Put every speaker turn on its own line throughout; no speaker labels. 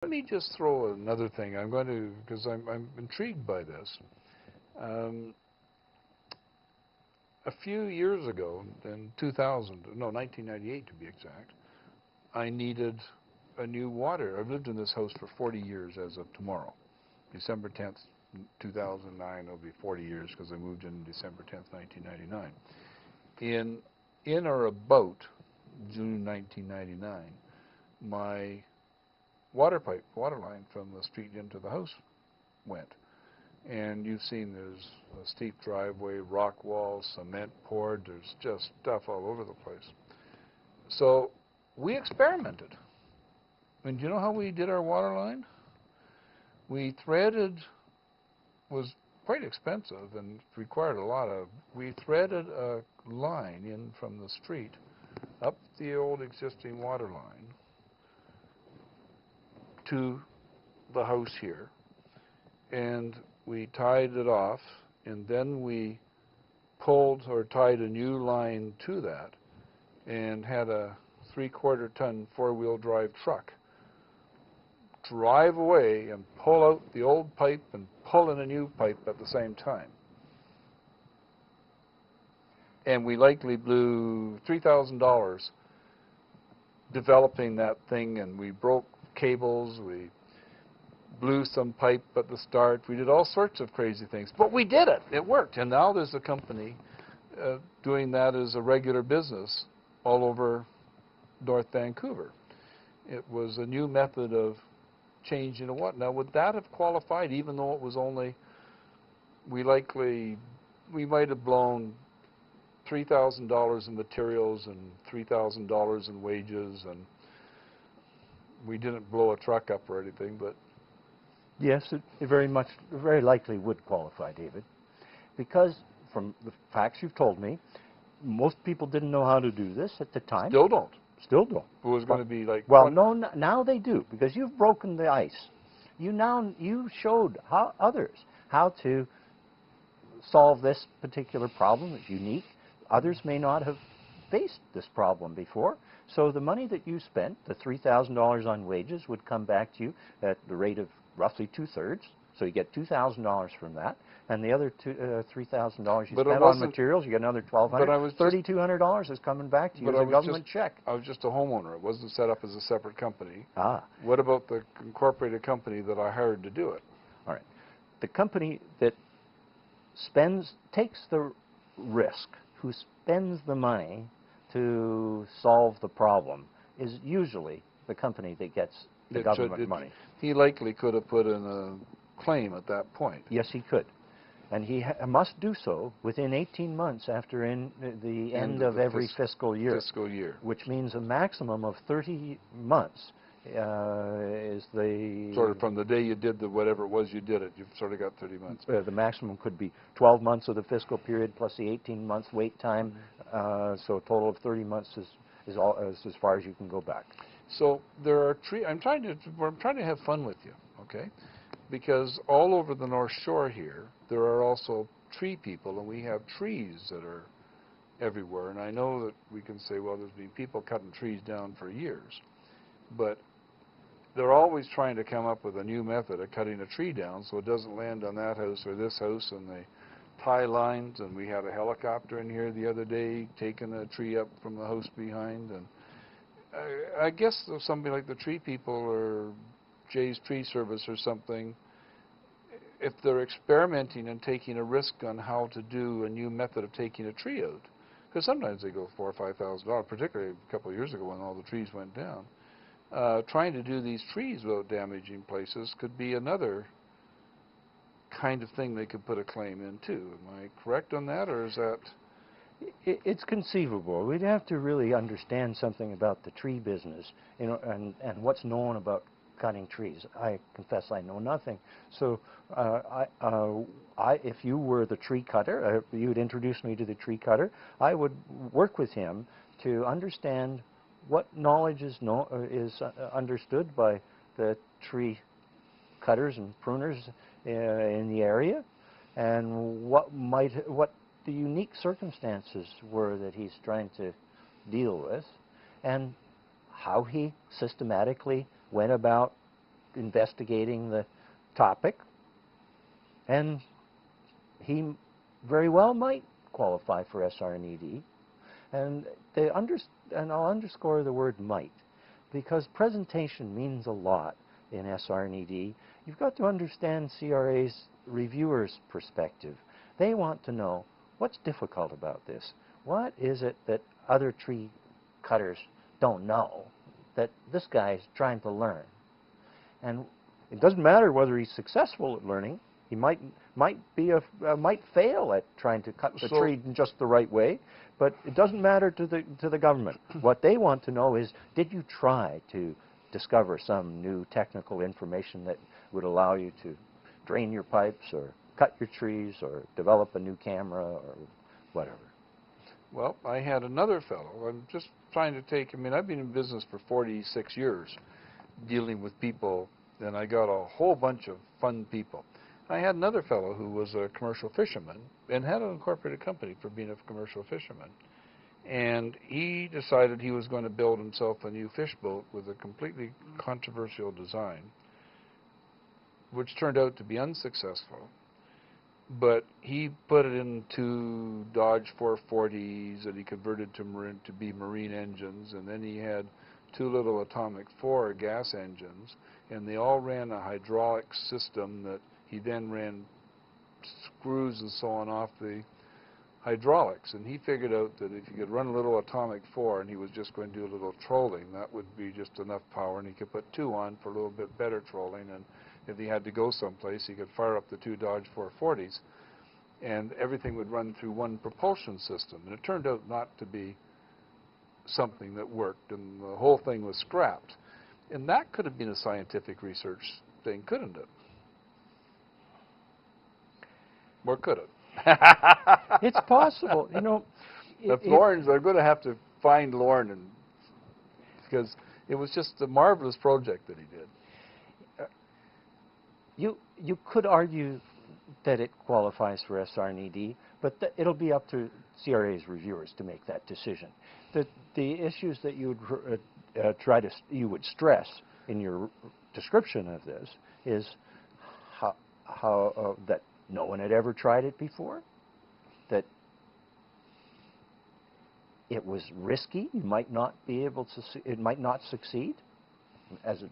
Let me just throw another thing. I'm going to, because I'm intrigued by this. Um, a few years ago, in 2000, no, 1998 to be exact, I needed a new water. I've lived in this house for 40 years as of tomorrow. December 10th, 2009 will be 40 years because I moved in December 10th, 1999. In or about June 1999, my water line from the street into the house went. And you've seen there's a steep driveway, rock walls, cement poured, there's just stuff all over the place. So we experimented. And do you know how we did our water line? We threaded, was quite expensive and required a lot of, we threaded a line in from the street up the old existing water line to the house here, and we tied it off, and then we pulled or tied a new line to that and had a 3/4-ton four-wheel drive truck drive away and pull out the old pipe and pull in a new pipe at the same time. And we likely blew $3,000 developing that thing, and we broke cables, we blew some pipe at the start, we did all sorts of crazy things. But we did it. It worked. And now there's a company doing that as a regular business all over North Vancouver. It was a new method of changing a water. Now, would that have qualified, even though it was only, we might have blown $3,000 in materials and $3,000 in wages, and we didn't blow a truck up or anything, but...
Yes, it very likely would qualify, David, because from the facts you've told me, most people didn't know how to do this at the time.
Still don't.
Still don't.
It was going to be like...
Well, no, now they do, because you've broken the ice. You showed others how to solve this particular problem. It's unique. Others may not have faced this problem before. So the money that you spent, the $3,000 on wages, would come back to you at the rate of roughly 2/3. So you get $2,000 from that, and the other $3,000 you spent on materials, you get another $1,200. $3,200 is coming back to you as a government check.
I was just a homeowner. It wasn't set up as a separate company.
Ah.
What about the incorporated company that I hired to do it?
All right. The company that takes the risk, who spends the money to solve the problem, is usually the company that gets the government money.
He likely could have put in a claim at that point.
Yes, he could. And he must do so within 18 months after the end of every fiscal year. Which means a maximum of 30 months is the...
Sort of from the day you did whatever it was you did it, you've sort of got 30 months.
The maximum could be 12 months of the fiscal period plus the 18 months wait time. So a total of 30 months is as far as you can go back. So
there are I'm trying to have fun with you, okay? Because all over the North Shore here, there are also tree people, and we have trees that are everywhere. And I know that we can say, well, there's been people cutting trees down for years, but they're always trying to come up with a new method of cutting a tree down so it doesn't land on that house or this house, and they tie lines. And we had a helicopter in here the other day taking a tree up from the house behind. And I guess if somebody like the tree people or Jay's Tree Service or something, if they're experimenting and taking a risk on how to do a new method of taking a tree out, because sometimes they go $4,000 or $5,000, particularly a couple of years ago when all the trees went down, trying to do these trees without damaging places could be another kind of thing they could put a claim in too. Am I correct on that, or is that...
It's conceivable. We'd have to really understand something about the tree business, and what's known about cutting trees. I confess I know nothing. So if you were the tree cutter, you would introduce me to the tree cutter, I would work with him to understand what knowledge is understood by the tree cutters and pruners in the area, and what the unique circumstances were that he's trying to deal with, and how he systematically went about investigating the topic, and he very well might qualify for SR&ED. And I'll underscore the word might, because presentation means a lot in SR&ED. You've got to understand CRA's reviewers' perspective. They want to know what's difficult about this. What is it that other tree cutters don't know that this guy's trying to learn? And it doesn't matter whether he's successful at learning. He might fail at trying to cut the tree in just the right way, but it doesn't matter to the government. What they want to know is, did you try to discover some new technical information that would allow you to drain your pipes or cut your trees or develop a new camera or whatever?
Well, I had another fellow. I'm just trying to take, I mean, I've been in business for 46 years dealing with people, and I got a whole bunch of fun people. I had another fellow who was a commercial fisherman and had an incorporated company for being a commercial fisherman. And he decided he was going to build himself a new fish boat with a completely controversial design, which turned out to be unsuccessful. But he put it into Dodge 440s that he converted to be marine engines, and then he had 2 little atomic 4 gas engines, and they all ran a hydraulic system that he then ran screws and so on off the hydraulics. And he figured out that if you could run a little atomic 4 and he was just going to do a little trolling, that would be just enough power, and he could put 2 on for a little bit better trolling. And if he had to go someplace, he could fire up the 2 Dodge 440s, and everything would run through one propulsion system. And it turned out not to be something that worked, and the whole thing was scrapped. And that could have been a scientific research thing, couldn't it? Or could it?
It's possible. You know,
if Lauren's, they're going to have to find Lauren, because it was just a marvelous project that he did.
You could argue that it qualifies for SR&ED, but it'll be up to CRA's reviewers to make that decision. The issues that you would you would stress in your description of this is how that no one had ever tried it before, that it was risky. You might not be able to. It might not succeed, as it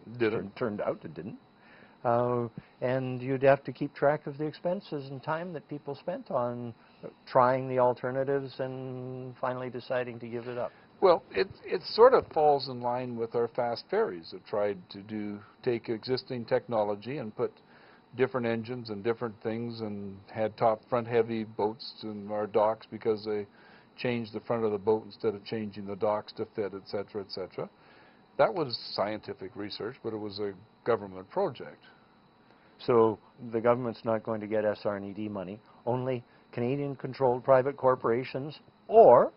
turned out. It didn't. And you'd have to keep track of the expenses and time that people spent on trying the alternatives and finally deciding to give it up.
Well, it sort of falls in line with our fast ferries that tried to take existing technology and put different engines and different things, and had front heavy boats in our docks because they changed the front of the boat instead of changing the docks to fit, etc., etc. That was scientific research, but it was a government project.
So the government's not going to get SR&ED money. Only Canadian-controlled private corporations or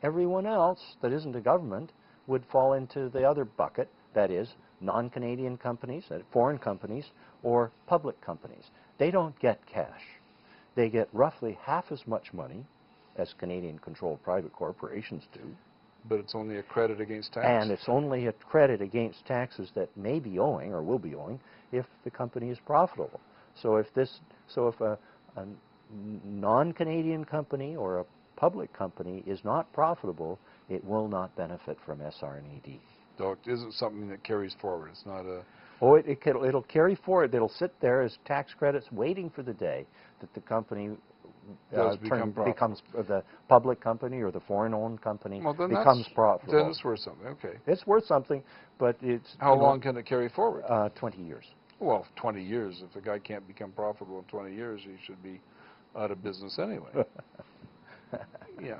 everyone else that isn't a government would fall into the other bucket, that is, non-Canadian companies, foreign companies, or public companies. They don't get cash. They get roughly half as much money as Canadian-controlled private corporations do.
But it's only a credit against tax.
And it's only a credit against taxes that may be owing or will be owing if the company is profitable. So if a non-Canadian company or a public company is not profitable, it will not benefit from SR&ED.
So it isn't something that carries forward. It's not a...
Oh, it'll carry forward. It'll sit there as tax credits waiting for the day that the company becomes the public company or the foreign-owned company becomes profitable.
Then it's worth something, okay.
It's worth something, but it's...
How long can it carry forward?
20 years.
Well, 20 years. If a guy can't become profitable in 20 years, he should be out of business anyway. Yeah.